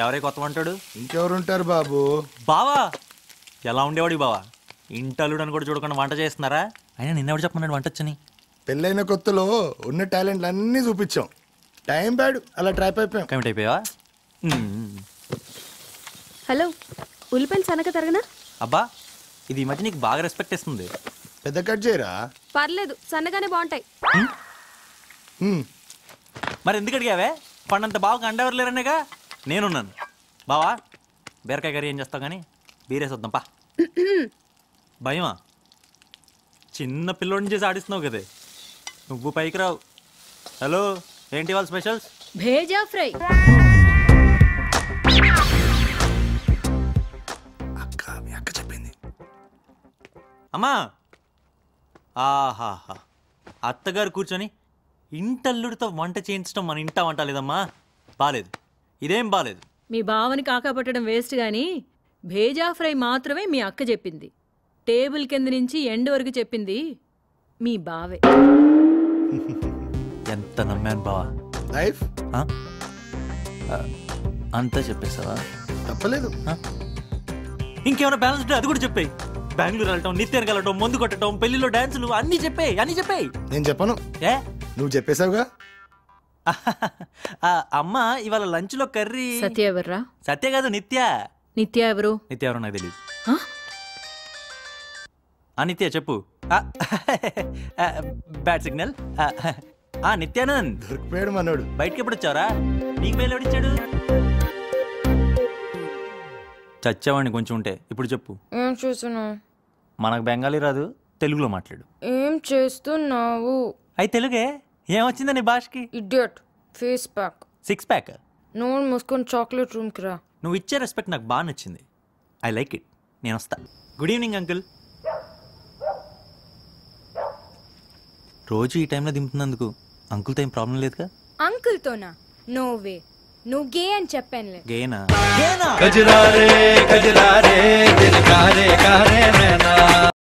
ఎవరే కొత్త వంటాడు? ఇంకెవరుంటారు బాబు? బావా ఎలా ఉండేవాడు బావా? ఇంటల్లుడు అని కూడా చూడకుండా వంట చేస్తున్నారా? అయినా నిన్నెవడు చెప్పమన్నాడు వంట వచ్చని? పెళ్ళైన కొత్తలో ఉన్న టాలెంట్లు అన్నీ చూపించాం. టైం బ్యాడ్ అలా ట్రాప్ అయిపోయాం. కమిట్ అయిపోయావా? హలో, ఉల్లిపాయలు సనక తరగనా? అబ్బా ఇది ఈ మధ్య నీకు బాగా రెస్పెక్ట్ ఇస్తుంది. పెద్ద కట్ చేయరా? పర్లేదు, సన్నగానే బాగుంటాయి. మరి ఎందుకు అడిగావే? పండంత బాగా అండెవరు లేరనేగా నేనున్నాను. బావా బీరకాయ కర్రీ ఏం చేస్తావు కానీ బీరేసొద్దాం పా. భయమా? చిన్న పిల్లోడిని చేసి ఆడిస్తున్నావు కదే, నువ్వు పైకి రావు. హలో, ఏంటి వాళ్ళ స్పెషల్స్? భేజా ఫ్రై. మీ అక్క చెప్పింది. అమ్మా ఆహాహా, అత్తగారు కూర్చొని ఇంటల్లుడితో వంట చేయించడం మన ఇంట వంట లేదమ్మా. బాలేదు, ఇదేం బాలేదు. మీ బావని కాకాపట్టడం వేస్ట్ గాని భేజా ఫ్రై మాత్రమే మీ అక్క చెప్పింది. టేబుల్ కింద నుంచి ఎండ్ వరకు చెప్పింది మీ బావే. ఎంత నమ్మాను బావా. లైఫ్ అంతా చెప్పేసావా? తప్పలేదు. ఇంకేమైనా బ్యాలెన్స్ ఉంటే అది కూడా చెప్పాయి. బెంగళూరు వెళ్ళటం, నిత్యానికి వెళ్ళటం, మందు కొట్టడం, పెళ్లిలో డాన్సులు అన్ని చెప్పాయి, అన్ని చెప్పాయి. నేను చెప్పను. ఏ నువ్వు చెప్పేశావుగా. అమ్మ ఇవాళ లంచ్ లో కర్రీ. సత్య ఎవర్రా? సత్య కాదు, నిత్య. నిత్య ఎవరు? నిత్య ఎవరో నాకు తెలియదు. నిత్య చెప్పు. Bad signal. నిత్యానంద్ దొరికిపోయాడు మనోడు. బయటకి ఎప్పుడు వచ్చావరా? నీకు బయలు ఎవడిచ్చాడు? చచ్చావాడిని కొంచెం ఉంటే. ఇప్పుడు చెప్పు. ఏం చూస్తున్నావు? మనకు బెంగాలీ రాదు, తెలుగులో మాట్లాడు. ఏం చేస్తున్నావు? అయి తెలుగే. ఏమొచ్చిందా నీ భాషకి? ఇడియట్. Face pack. 6 ప్యాక్. నోన్ మూసుకొని చాక్లెట్ రూమ్కి రా. నువ్వు ఇచ్చే రెస్పెక్ట్ నాకు బాగా నచ్చింది. I like it. నేను వస్తా. Good evening uncle. రోజు ఈ టైంలో దింపుతున్నందుకు అంకుల్తో ఏం ప్రాబ్లం లేదుగా? అంకుల్తోనా? No way. నువ్వు గే అని చెప్పానులే. గేనా? గజరారే గజరారే దిల్ కారే కారే నైనా